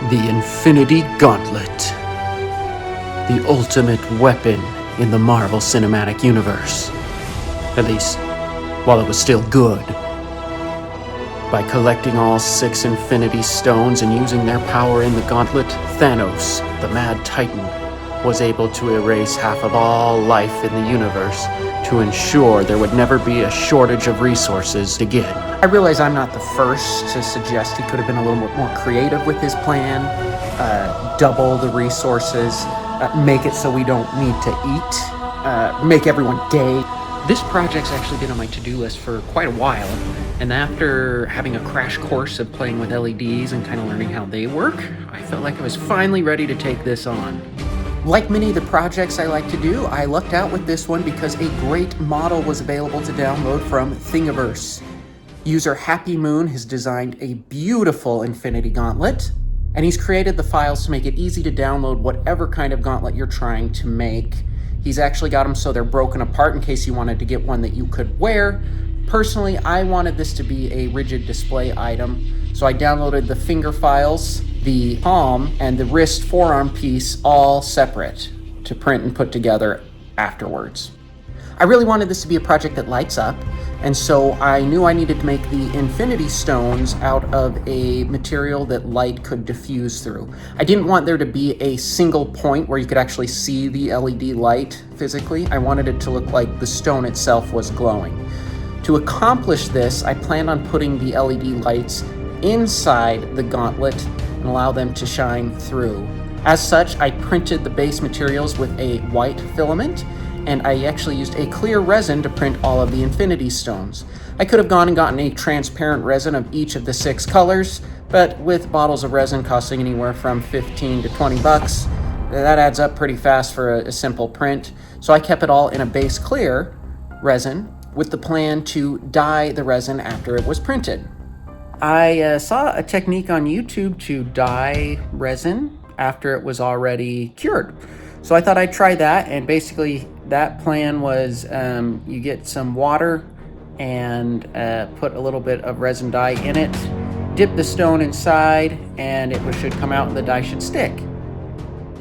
The Infinity Gauntlet. The ultimate weapon in the Marvel Cinematic Universe. At least, while it was still good. By collecting all 6 Infinity Stones and using their power in the Gauntlet, Thanos, the Mad Titan, was able to erase half of all life in the universe to ensure there would never be a shortage of resources again. I realize I'm not the first to suggest he could have been a little bit more creative with his plan, double the resources, make it so we don't need to eat, make everyone gay. This project's actually been on my to-do list for quite a while, and after having a crash course of playing with LEDs and kind of learning how they work, I felt like I was finally ready to take this on. Like many of the projects I like to do, I lucked out with this one because a great model was available to download from Thingiverse. User Happy Moon has designed a beautiful Infinity Gauntlet, and he's created the files to make it easy to download whatever kind of gauntlet you're trying to make. He's actually got them so they're broken apart in case you wanted to get one that you could wear. Personally, I wanted this to be a rigid display item, so I downloaded the finger files, the palm, and the wrist forearm piece all separate to print and put together afterwards. I really wanted this to be a project that lights up, and so I knew I needed to make the Infinity Stones out of a material that light could diffuse through. I didn't want there to be a single point where you could actually see the LED light physically. I wanted it to look like the stone itself was glowing. To accomplish this, I planned on putting the LED lights inside the gauntlet and allow them to shine through. As such, I printed the base materials with a white filament, and I actually used a clear resin to print all of the Infinity Stones. I could have gone and gotten a transparent resin of each of the 6 colors, but with bottles of resin costing anywhere from 15 to 20 bucks, that adds up pretty fast for a simple print. So I kept it all in a base clear resin with the plan to dye the resin after it was printed. I saw a technique on YouTube to dye resin after it was already cured. So I thought I'd try that, and basically that plan was you get some water and put a little bit of resin dye in it, dip the stone inside, and it should come out and the dye should stick.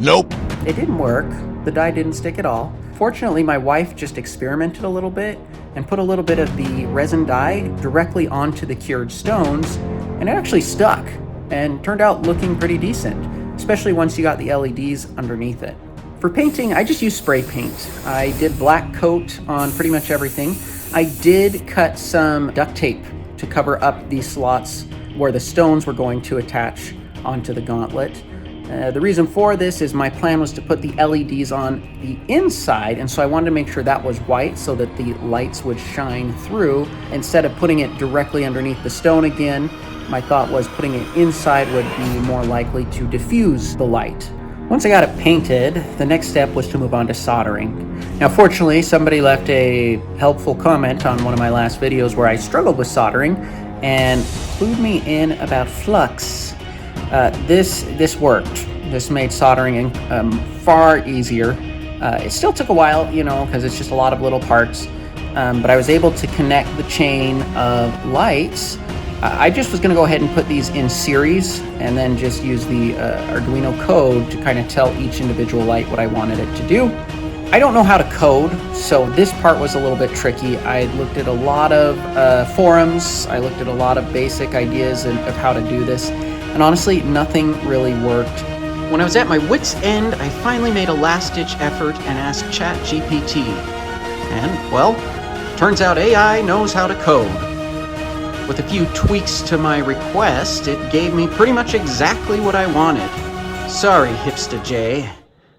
Nope. It didn't work. The dye didn't stick at all. Fortunately, my wife just experimented a little bit and put a little bit of the resin dye directly onto the cured stones, and it actually stuck and turned out looking pretty decent, especially once you got the LEDs underneath it. For painting, I just used spray paint. I did black coat on pretty much everything. I did cut some duct tape to cover up the slots where the stones were going to attach onto the gauntlet. The reason for this is my plan was to put the LEDs on the inside, and so I wanted to make sure that was white so that the lights would shine through. Instead of putting it directly underneath the stone again, my thought was putting it inside would be more likely to diffuse the light. Once I got it painted, the next step was to move on to soldering. Now, fortunately, somebody left a helpful comment on one of my last videos where I struggled with soldering and clued me in about flux. This worked. This made soldering far easier. It still took a while, because it's just a lot of little parts, but I was able to connect the chain of lights. I just was going to go ahead and put these in series and then just use the Arduino code to kind of tell each individual light what I wanted it to do. I don't know how to code, so this part was a little bit tricky. I looked at a lot of forums, I looked at a lot of basic ideas of how to do this, and honestly, nothing really worked. When I was at my wit's end, I finally made a last-ditch effort and asked ChatGPT. And, well, turns out AI knows how to code. With a few tweaks to my request, it gave me pretty much exactly what I wanted. Sorry, Hipster J,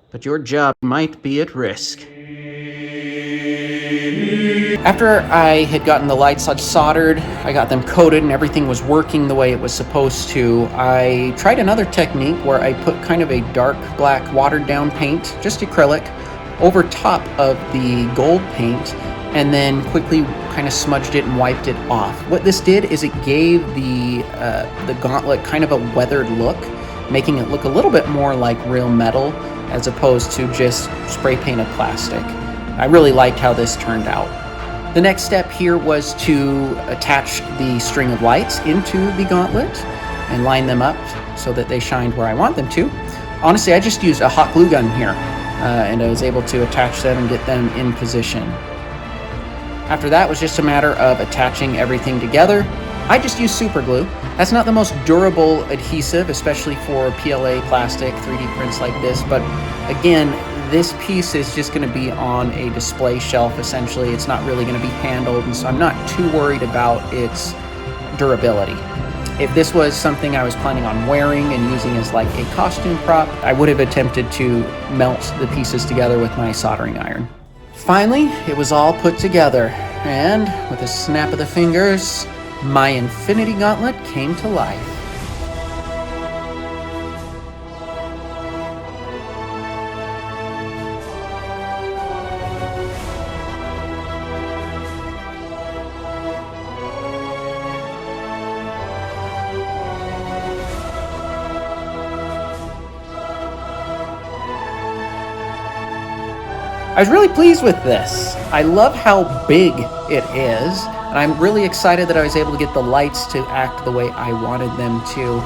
but your job might be at risk. After I had gotten the lights soldered, I got them coated and everything was working the way it was supposed to, I tried another technique where I put kind of a dark black watered down paint, just acrylic, over top of the gold paint, and then quickly kind of smudged it and wiped it off. What this did is it gave the gauntlet kind of a weathered look, making it look a little bit more like real metal as opposed to just spray painted plastic. I really liked how this turned out. The next step here was to attach the string of lights into the gauntlet and line them up so that they shined where I want them to. Honestly, I just used a hot glue gun here, and I was able to attach them and get them in position. After that was just a matter of attaching everything together. I just used super glue. That's not the most durable adhesive, especially for PLA plastic 3D prints like this, but again, this piece is just going to be on a display shelf essentially. It's not really going to be handled, and so I'm not too worried about its durability. If this was something I was planning on wearing and using as like a costume prop, I would have attempted to melt the pieces together with my soldering iron. Finally, it was all put together, and with a snap of the fingers, my Infinity Gauntlet came to life. I was really pleased with this. I love how big it is, and I'm really excited that I was able to get the lights to act the way I wanted them to.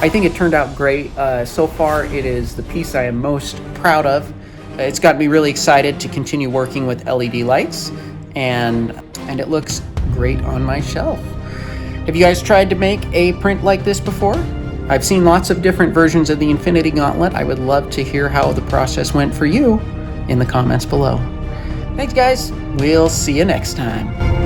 I think it turned out great. So far, it is the piece I am most proud of. It's got me really excited to continue working with LED lights, and it looks great on my shelf. Have you guys tried to make a print like this before? I've seen lots of different versions of the Infinity Gauntlet. I would love to hear how the process went for you in the comments below. Thanks, guys. We'll see you next time.